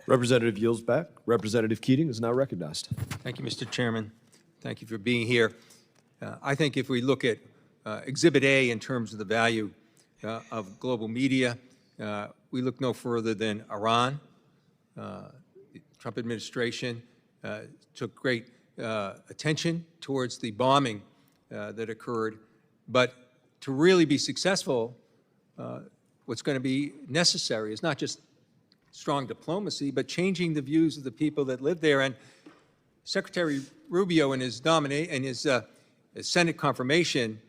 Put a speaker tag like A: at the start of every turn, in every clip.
A: Representative yields back. Representative Keating is now recognized.
B: Thank you, Mr. Chairman. Thank you for being here. I think if we look at Exhibit A in terms of the value of global media, we look no further than Iran. The Trump administration took great attention towards the bombing that occurred, but to really be successful, what's going to be necessary is not just strong diplomacy, but changing the views of the people that live there. And Secretary Rubio in his Senate confirmation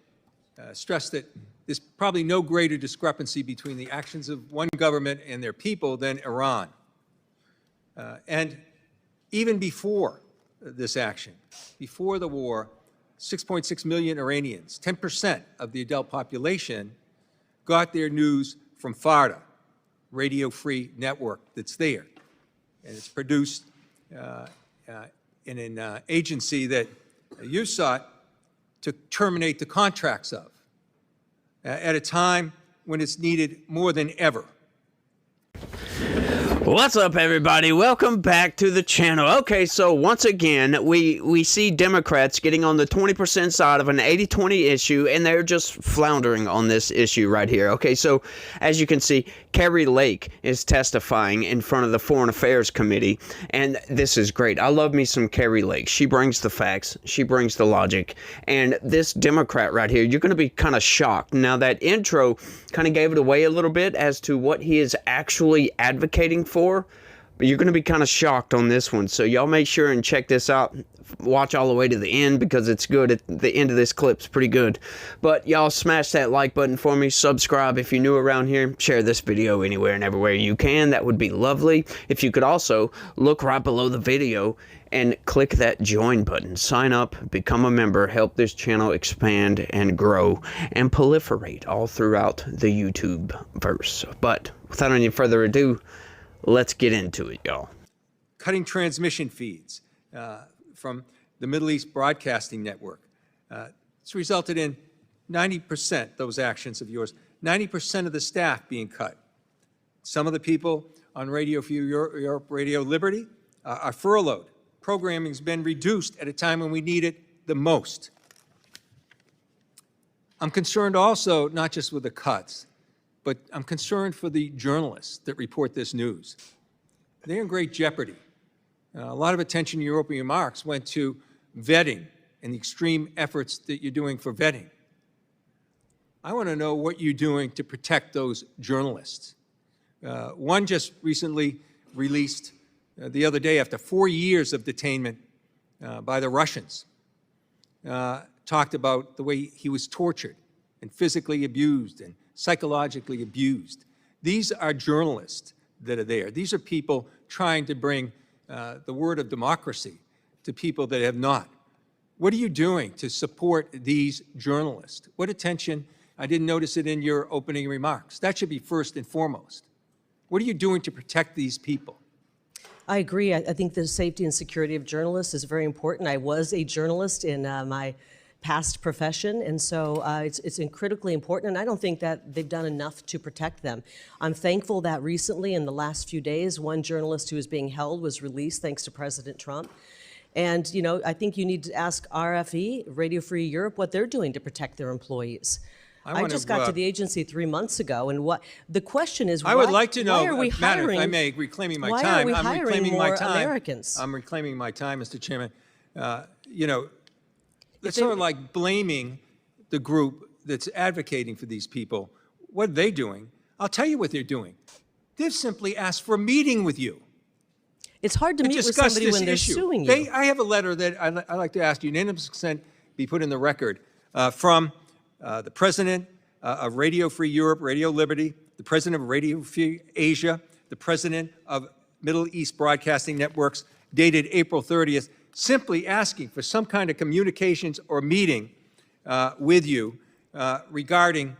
B: stressed that there's probably no greater discrepancy between the actions of one government and their people than Iran. And even before this action, before the war, 6.6 million Iranians, 10% of the adult population, got their news from FARDA, Radio Free Network that's there. And it's produced in an agency that you sought to terminate the contracts of at a time when it's needed more than ever.
C: What's up, everybody? Welcome back to the channel. Okay, so once again, we see Democrats getting on the 20% side of an 80-20 issue, and they're just floundering on this issue right here. Okay, so as you can see, Kari Lake is testifying in front of the Foreign Affairs Committee, and this is great. I love me some Kari Lake. She brings the facts. She brings the logic. And this Democrat right here, you're going to be kind of shocked. Now, that intro kind of gave it away a little bit as to what he is actually advocating for, but you're going to be kind of shocked on this one. So y'all make sure and check this out. Watch all the way to the end because it's good. At the end of this clip's pretty good. But y'all smash that like button for me. Subscribe if you're new around here. Share this video anywhere and everywhere you can. That would be lovely. If you could also look right below the video and click that join button. Sign up, become a member, help this channel expand and grow and proliferate all throughout the YouTube verse. But without any further ado, let's get into it, y'all.
B: Cutting transmission feeds from the Middle East Broadcasting Network. It's resulted in 90%, those actions of yours, 90% of the staff being cut. Some of the people on Radio Free Europe, Radio Liberty are furloughed. Programming's been reduced at a time when we need it the most. I'm concerned also, not just with the cuts, but I'm concerned for the journalists that report this news. They're in great jeopardy. A lot of attention in your opening remarks went to vetting and the extreme efforts that you're doing for vetting. I want to know what you're doing to protect those journalists. One just recently released the other day, after 4 years of detainment by the Russians, talked about the way he was tortured and physically abused and psychologically abused. These are journalists that are there. These are people trying to bring the word of democracy to people that have not. What are you doing to support these journalists? What attention? I didn't notice it in your opening remarks. That should be first and foremost. What are you doing to protect these people?
D: I agree. I think the safety and security of journalists is very important. I was a journalist in my past profession, and so it's critically important, and I don't think that they've done enough to protect them. I'm thankful that recently, in the last few days, one journalist who was being held was released thanks to President Trump. And, you know, I think you need to ask RFE, Radio Free Europe, what they're doing to protect their employees. I just got to the agency 3 months ago, and what the question is,
B: I would like to know,
D: why are we hiring,
B: if I may, reclaiming my
D: why
B: time.
D: Are we
B: I'm
D: hiring
B: reclaiming
D: more
B: my time.
D: Americans?
B: I'm reclaiming my time, Mr. Chairman. You know, it's sort of like blaming the group that's advocating for these people. What are they doing? I'll tell you what they're doing. They've simply asked for a meeting with you.
D: It's hard to meet with somebody when they're suing you.
B: I have a letter that I'd like to ask unanimous consent be put in the record from the president of Radio Free Europe, Radio Liberty, the president of Radio Free Asia, the president of Middle East Broadcasting Networks, dated April 30th, simply asking for some kind of communications or meeting with you regarding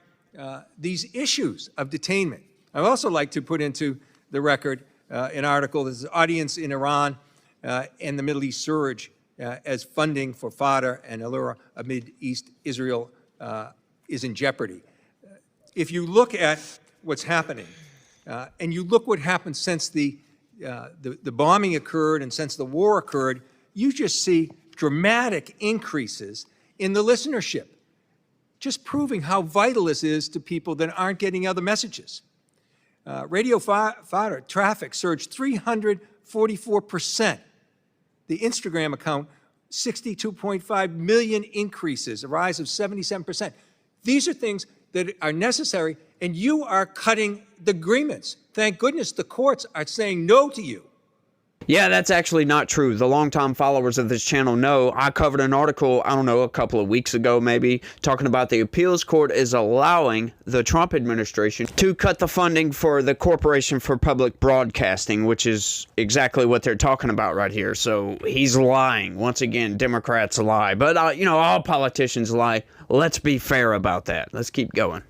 B: these issues of detainment. I'd also like to put into the record an article. There's an audience in Iran and the Middle East surge as funding for Fatah and Allura amid East Israel is in jeopardy. If you look at what's happening, and you look what happened since the the bombing occurred and since the war occurred, you just see dramatic increases in the listenership, just proving how vital this is to people that aren't getting other messages. Radio fodder traffic surged 344%. The Instagram account, 62.5 million increases, a rise of 77%. These are things that are necessary, and you are cutting the agreements. Thank goodness the courts are saying no to you.
C: Yeah, that's actually not true. The longtime followers of this channel know I covered an article, I don't know, a couple of weeks ago maybe, talking about the appeals court is allowing the Trump administration to cut the funding for the Corporation for Public Broadcasting, which is exactly what they're talking about right here. So he's lying. Once again, Democrats lie. But, all politicians lie. Let's be fair about that. Let's keep going.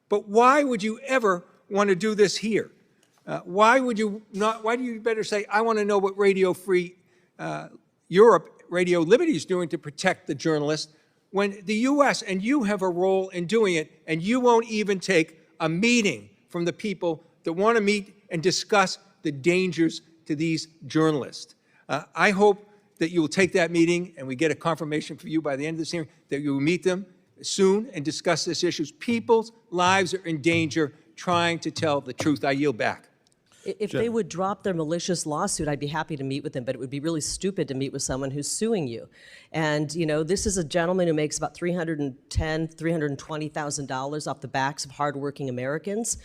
B: But why would you ever want to do this here? Why do you better say, I want to know what Radio Free Europe, Radio Liberty is doing to protect the journalists, when the U.S. and you have a role in doing it, and you won't even take a meeting from the people that want to meet and discuss the dangers to these journalists. I hope that you will take that meeting, and we get a confirmation from you by the end of this hearing, that you will meet them soon and discuss this issue. People's lives are in danger trying to tell the truth. I yield back.
D: If they would drop their malicious lawsuit, I'd be happy to meet with them, but it would be really stupid to meet with someone who's suing you. And, this is a gentleman who makes about $320,000 off the backs of hardworking Americans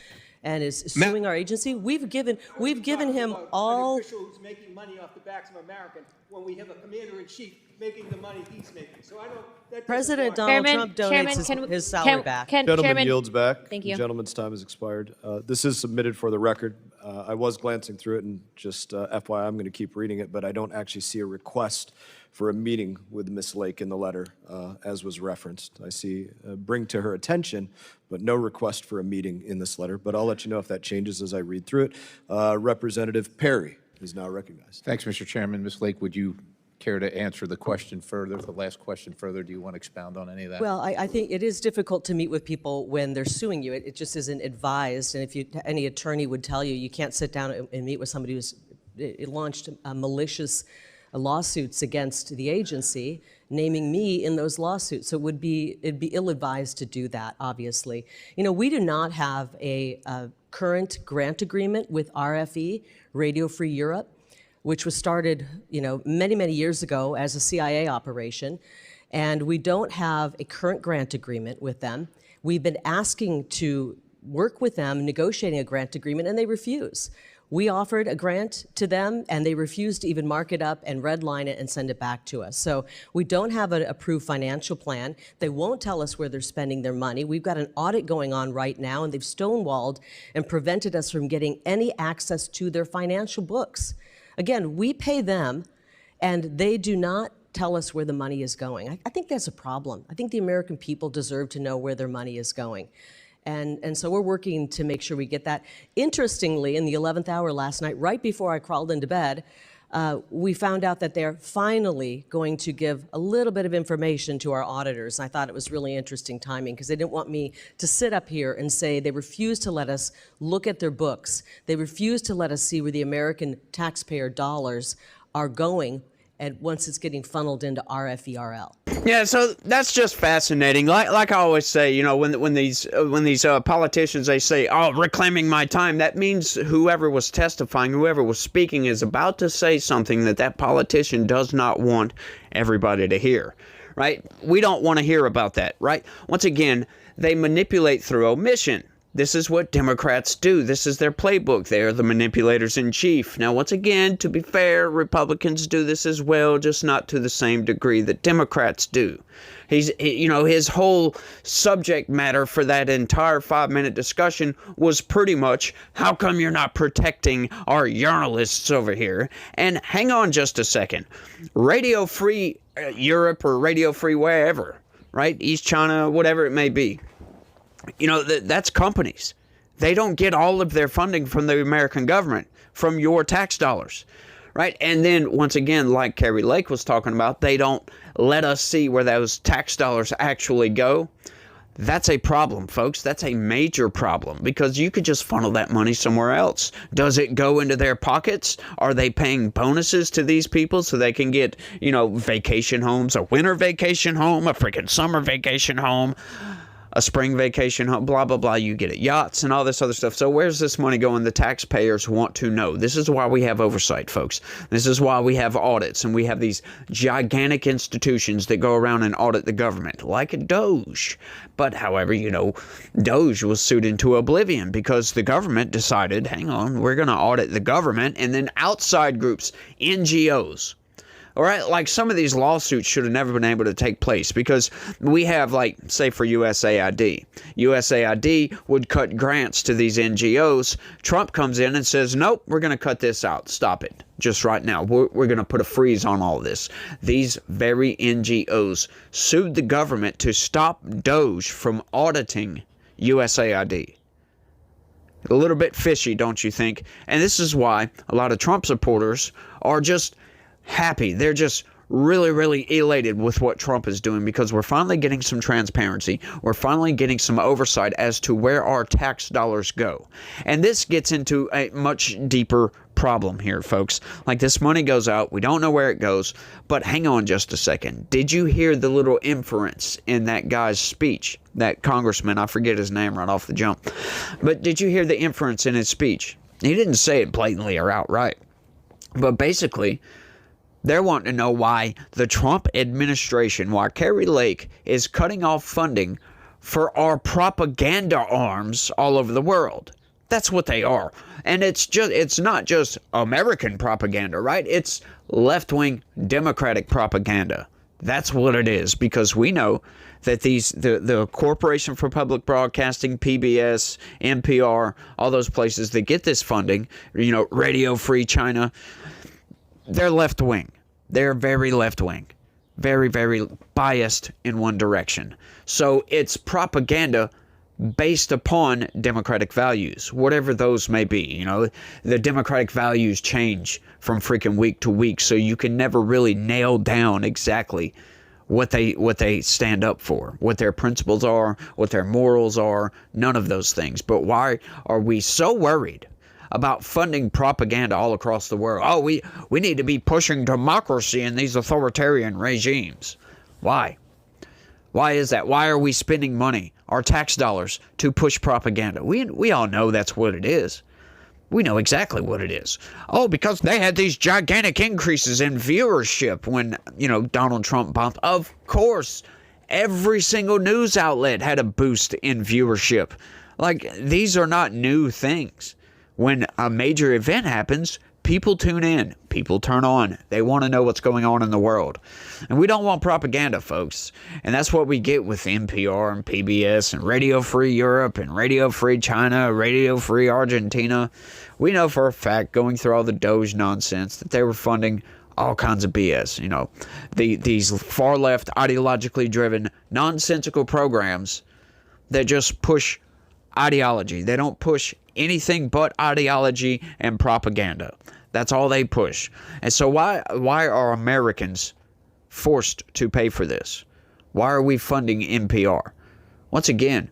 D: and is suing our agency. We've given him all...
B: An official who's making money off the backs of Americans when we have a commander-in-chief making the money he's making. So I don't...
D: President Donald Trump donates his salary back.
A: Gentleman yields back.
E: Thank you.
A: The gentleman's time has expired. This is submitted for the record. I was glancing through it, and just FYI, I'm going to keep reading it, but I don't actually see a request for a meeting with Ms. Lake in the letter, as was referenced. I see bring to her attention, but no request for a meeting in this letter. But I'll let you know if that changes as I read through it. Representative Perry is now recognized.
F: Thanks, Mr. Chairman. Ms. Lake, would you care to answer the question further, the last question further? Do you want to expound on any of that?
D: Well, I think it is difficult to meet with people when they're suing you. It just isn't advised. And if any attorney would tell you, you can't sit down and meet with somebody who's launched malicious lawsuits against the agency, naming me in those lawsuits. So it'd be ill-advised to do that, obviously. We do not have a current grant agreement with RFE, Radio Free Europe, which was started, many, many years ago as a CIA operation. And we don't have a current grant agreement with them. We've been asking to work with them, negotiating a grant agreement, and they refuse. We offered a grant to them, and they refused to even mark it up and redline it and send it back to us. So we don't have an approved financial plan. They won't tell us where they're spending their money. We've got an audit going on right now, and they've stonewalled and prevented us from getting any access to their financial books. Again, we pay them, and they do not tell us where the money is going. I think that's a problem. I think the American people deserve to know where their money is going. And so we're working to make sure we get that. Interestingly, in the 11th hour last night, right before I crawled into bed, we found out that they're finally going to give a little bit of information to our auditors. And I thought it was really interesting timing because they didn't want me to sit up here and say they refuse to let us look at their books. They refuse to let us see where the American taxpayer dollars are going and once it's getting funneled into RFERL.
C: Yeah, so that's just fascinating. Like I always say, when these politicians, they say, "Oh, reclaiming my time," that means whoever was testifying, whoever was speaking, is about to say something that politician does not want everybody to hear, right? We don't want to hear about that, right? Once again, they manipulate through omission. This is what Democrats do. This is their playbook. They are the manipulators in chief. Now, once again, to be fair, Republicans do this as well, just not to the same degree that Democrats do. His whole subject matter for that entire 5-minute discussion was pretty much, how come you're not protecting our journalists over here? And hang on just a second. Radio Free Europe or Radio Free wherever, right? East China, whatever it may be. That's companies. They don't get all of their funding from the American government, from your tax dollars, right? And then, once again, like Kari Lake was talking about, they don't let us see where those tax dollars actually go. That's a problem, folks. That's a major problem because you could just funnel that money somewhere else. Does it go into their pockets? Are they paying bonuses to these people so they can get, vacation homes, a winter vacation home, a freaking summer vacation home, a spring vacation home, blah, blah, blah. You get it. Yachts and all this other stuff. So where's this money going? The taxpayers want to know. This is why we have oversight, folks. This is why we have audits, and we have these gigantic institutions that go around and audit the government, like Doge. But however, Doge was sued into oblivion because the government decided, hang on, we're going to audit the government, and then outside groups, NGOs. All right, like some of these lawsuits should have never been able to take place because we have, say for USAID. USAID would cut grants to these NGOs. Trump comes in and says, nope, we're going to cut this out. Stop it. Just right now. We're going to put a freeze on all this. These very NGOs sued the government to stop Doge from auditing USAID. A little bit fishy, don't you think? And this is why a lot of Trump supporters are just happy. They're just really, really elated with what Trump is doing because we're finally getting some transparency. We're finally getting some oversight as to where our tax dollars go. And this gets into a much deeper problem here, folks. Like, this money goes out. We don't know where it goes. But hang on just a second. Did you hear the little inference in that guy's speech? That congressman, I forget his name right off the jump. But did you hear the inference in his speech? He didn't say it blatantly or outright. But basically, they're wanting to know why the Trump administration, why Kari Lake is cutting off funding for our propaganda arms all over the world. That's what they are. And it's not just American propaganda, right? It's left-wing Democratic propaganda. That's what it is, because we know that the Corporation for Public Broadcasting, PBS, NPR, all those places that get this funding, Radio Free China, they're left-wing. They're very left-wing. Very, very biased in one direction. So it's propaganda based upon democratic values, whatever those may be. The democratic values change from freaking week to week, so you can never really nail down exactly what they stand up for, what their principles are, what their morals are, none of those things. But why are we so worried about funding propaganda all across the world? Oh, we need to be pushing democracy in these authoritarian regimes. Why? Why is that? Why are we spending money, our tax dollars, to push propaganda? We all know that's what it is. We know exactly what it is. Oh, because they had these gigantic increases in viewership when, Donald Trump bombed. Of course, every single news outlet had a boost in viewership. Like, these are not new things. When a major event happens, people tune in, people turn on. They want to know what's going on in the world. And we don't want propaganda, folks. And that's what we get with NPR and PBS and Radio Free Europe and Radio Free China, Radio Free Argentina. We know for a fact, going through all the Doge nonsense, that they were funding all kinds of BS. These far-left, ideologically driven, nonsensical programs that just push ideology. They don't push anything but ideology and propaganda. That's all they push. And so why are Americans forced to pay for this? Why are we funding NPR? Once again,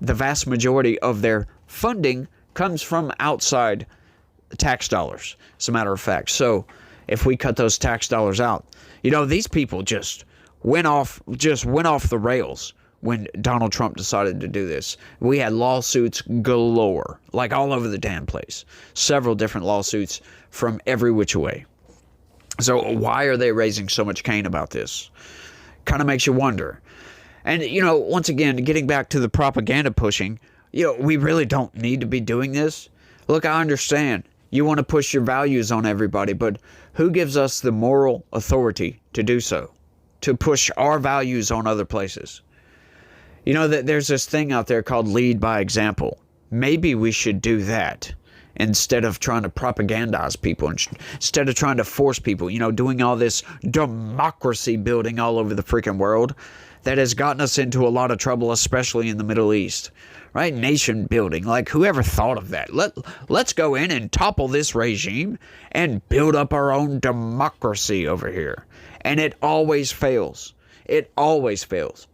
C: the vast majority of their funding comes from outside tax dollars, as a matter of fact. So if we cut those tax dollars out, these people just went off the rails when Donald Trump decided to do this. We had lawsuits galore, like all over the damn place. Several different lawsuits from every which way. So why are they raising so much cane about this? Kind of makes you wonder. And, once again, getting back to the propaganda pushing, we really don't need to be doing this. Look, I understand. You want to push your values on everybody, but who gives us the moral authority to do so? To push our values on other places? That there's this thing out there called lead by example. Maybe we should do that instead of trying to propagandize people, instead of trying to force people, doing all this democracy building all over the freaking world that has gotten us into a lot of trouble, especially in the Middle East, right? Nation building. Like, whoever thought of that? Let's go in and topple this regime and build up our own democracy over here. And it always fails. It always fails.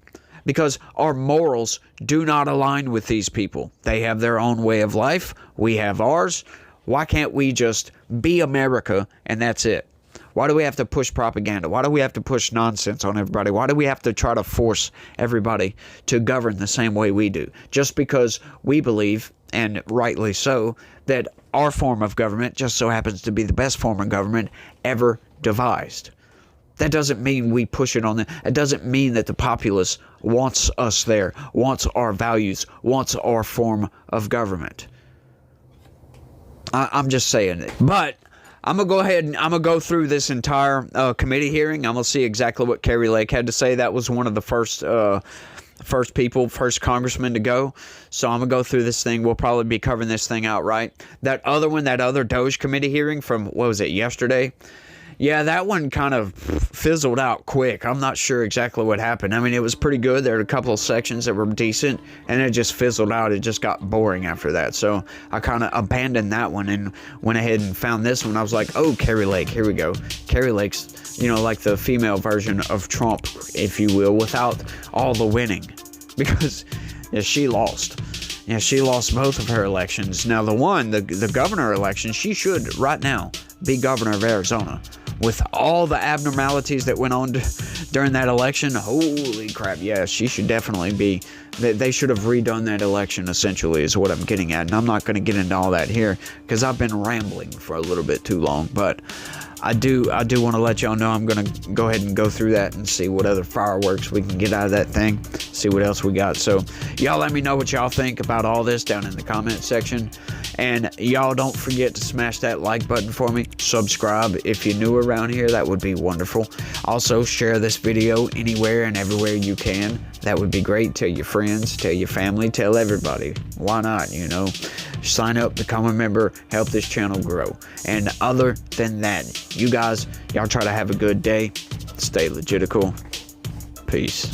C: because our morals do not align with these people. They have their own way of life. We have ours. Why can't we just be America and that's it? Why do we have to push propaganda? Why do we have to push nonsense on everybody? Why do we have to try to force everybody to govern the same way we do? Just because we believe, and rightly so, that our form of government just so happens to be the best form of government ever devised. That doesn't mean we push it on them. It doesn't mean that the populace wants us there, wants our values, wants our form of government. I'm just saying it. But I'm going to go ahead and I'm going to go through this entire committee hearing. I'm going to see exactly what Kari Lake had to say. That was one of the first congressman to go. So I'm going to go through this thing. We'll probably be covering this thing outright. That other Doge committee hearing from, what was it, yesterday? Yeah, that one kind of fizzled out quick. I'm not sure exactly what happened. I mean, it was pretty good. There were a couple of sections that were decent, and it just fizzled out. It just got boring after that. So I kind of abandoned that one and went ahead and found this one. I was like, oh, Kari Lake, here we go. Kari Lake's, like the female version of Trump, if you will, without all the winning. Because she lost. Yeah, she lost both of her elections. Now, the governor election, she should, right now, be governor of Arizona. With all the abnormalities that went on during that election, holy crap, yeah, she should definitely be. They should have redone that election, essentially, is what I'm getting at. And I'm not going to get into all that here because I've been rambling for a little bit too long. But I do want to let y'all know I'm going to go ahead and go through that and see what other fireworks we can get out of that thing, see what else we got. So y'all let me know what y'all think about all this down in the comment section. And y'all don't forget to smash that like button for me. Subscribe if you're new around here. That would be wonderful. Also, share this video anywhere and everywhere you can. That would be great. Tell your friends, tell your family, tell everybody. Why not, Sign up, become a member, help this channel grow. And other than that, y'all try to have a good day. Stay legitical. Peace.